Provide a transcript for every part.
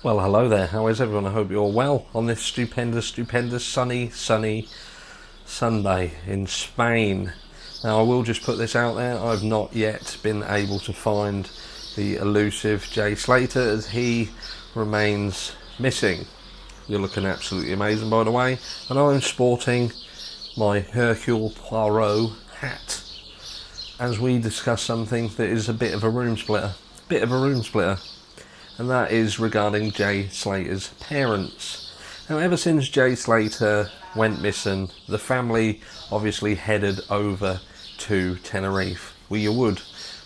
Well, hello there. How is everyone? I hope you're well on this stupendous, sunny Sunday in Spain. Now, I will just put this out there. I've not yet been able to find the elusive Jay Slater, as he remains missing. You're looking absolutely amazing, by the way. And I'm sporting my Hercule Poirot hat as we discuss something that is a bit of a room splitter. And that is regarding Jay Slater's parents. Now, ever since Jay Slater went missing, the family obviously headed over to Tenerife. Well, you would,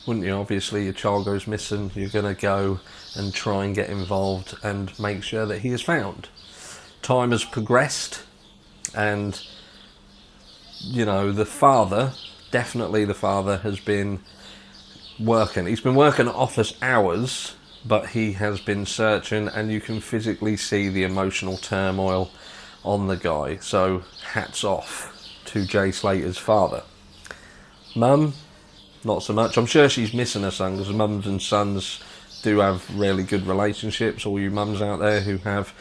wouldn't you? Obviously, your child goes missing, you're going to go and try and get involved and make sure that he is found. Time has progressed, and, you know, the father, definitely the father, has been working. He's been working office hours, but he has been searching, and you can physically see the emotional turmoil on the guy. So hats off to Jay Slater's father. Mum, not so much. I'm sure she's missing her son, because mums and sons do have really good relationships. All you mums out there who have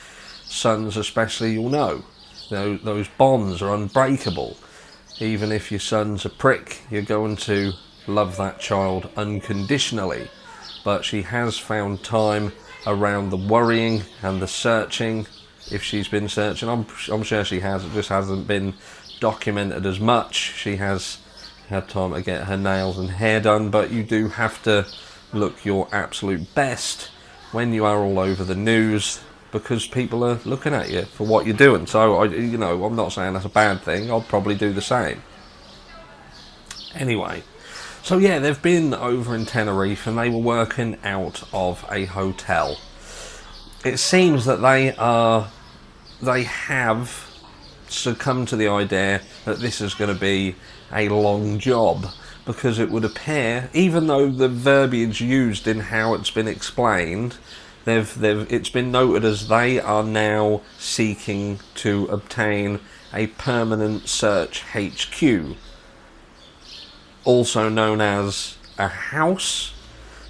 sons especially, you'll know. Those bonds are unbreakable. Even if your son's a prick, you're going to love that child unconditionally. But she has found time around the worrying and the searching. If she's been searching, I'm sure she has. It just hasn't been documented as much. She has had time to get her nails and hair done, but you do have to look your absolute best when you are all over the news, because people are looking at you for what you're doing. So, I'm not saying that's a bad thing. I'd probably do the same. Anyway. So yeah, they've been over in Tenerife and they were working out of a hotel. It seems that they have succumbed to the idea that this is going to be a long job, because it would appear, even though the verbiage used in how it's been explained, it's been noted as they are now seeking to obtain a permanent search HQ, also known as a house.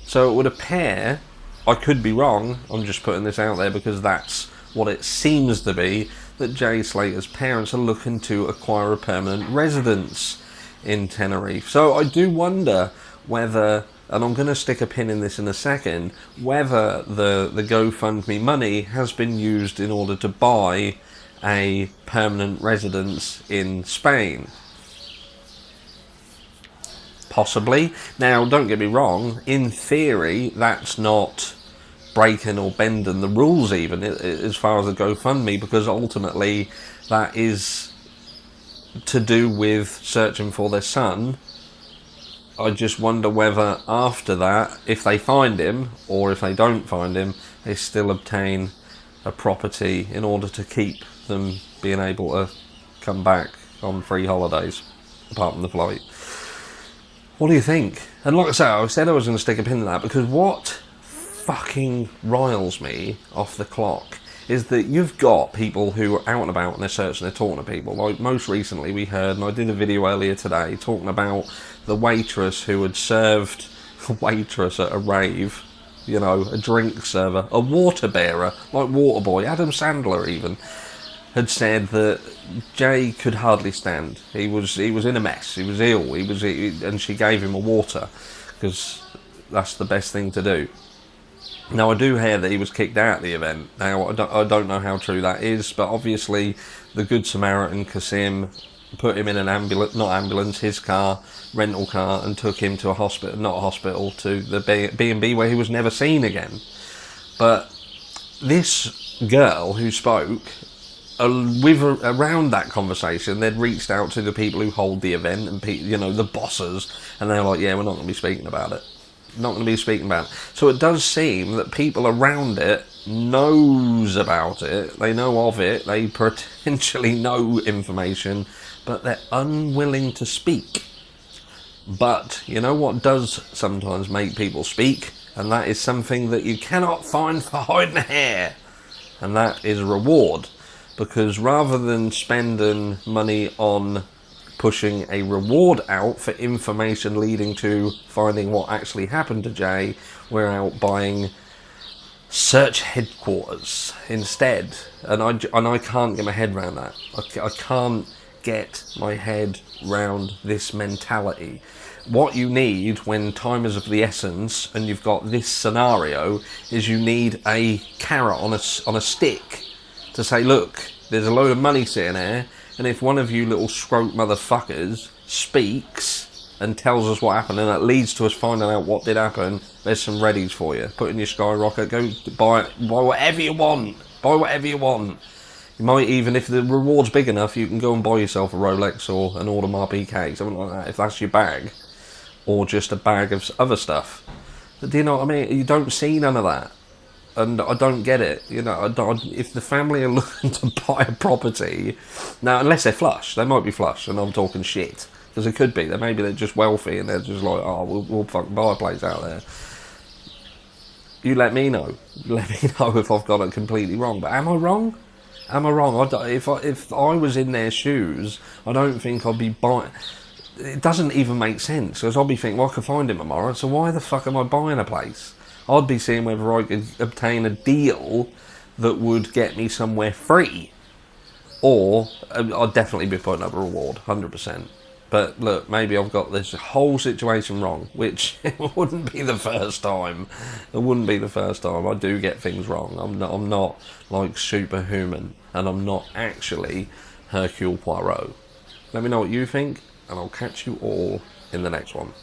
So it would appear, I could be wrong, I'm just putting this out there because that's what it seems to be, that Jay Slater's parents are looking to acquire a permanent residence in Tenerife. So I do wonder whether, and I'm going to stick a pin in this in a second, whether the GoFundMe money has been used in order to buy a permanent residence in Spain. Possibly. Now, don't get me wrong, in theory, that's not breaking or bending the rules even, as far as the GoFundMe, because ultimately that is to do with searching for their son. I just wonder whether after that, if they find him, or if they don't find him, they still obtain a property in order to keep them being able to come back on free holidays, apart from the flight. What do you think? And like I said I was going to stick a pin in that, because what fucking riles me off the clock is that you've got people who are out and about and they're searching, they're talking to people. Like most recently we heard, and I did a video earlier today talking about the waitress who had served a waitress at a rave, a drink server, a water bearer, like Waterboy, Adam Sandler even, had said that Jay could hardly stand. He was in a mess. He was ill. And she gave him a water, because that's the best thing to do. Now, I do hear that he was kicked out of the event. Now, I don't know how true that is, but obviously the Good Samaritan, Kasim, put him in an his car, rental car, and took him to to the B&B, where he was never seen again. But this girl who spoke, around that conversation, they'd reached out to the people who hold the event and the bosses, and they're like, yeah, we're not going to be speaking about it. So it does seem that people around it knows about it, they know of it, they potentially know information, but they're unwilling to speak. But you know what does sometimes make people speak, and that is something that you cannot find for hiding hair, and that is reward. Because rather than spending money on pushing a reward out for information leading to finding what actually happened to Jay, we're out buying search headquarters instead, and I can't get my head around that. I can't get my head round this mentality. What you need when time is of the essence and you've got this scenario is you need a carrot on a stick to say, look, there's a load of money sitting there, and if one of you little scrote motherfuckers speaks and tells us what happened, and that leads to us finding out what did happen, there's some readies for you. Put in your skyrocket, go buy whatever you want. Buy whatever you want. You might even, if the reward's big enough, you can go and buy yourself a Rolex or an Audemars Piguet, something like that, if that's your bag. Or just a bag of other stuff. But do you know what I mean? You don't see none of that. And I don't get it. You know, if the family are looking to buy a property, now, unless they're flush, they might be flush, and I'm talking shit. Because it could be. Maybe they're just wealthy, and they're just like, oh, we'll fucking buy a place out there. You let me know. Let me know if I've got it completely wrong. But am I wrong? Am I wrong? If I was in their shoes, I don't think I'd be buying. It doesn't even make sense, because I'll be thinking, well, I could find it tomorrow, so why the fuck am I buying a place? I'd be seeing whether I could obtain a deal that would get me somewhere free, or I'd definitely be putting up a reward, 100%. But look, maybe I've got this whole situation wrong, which it wouldn't be the first time. It wouldn't be the first time. I do get things wrong. I'm not like superhuman, and I'm not actually Hercule Poirot. Let me know what you think, and I'll catch you all in the next one.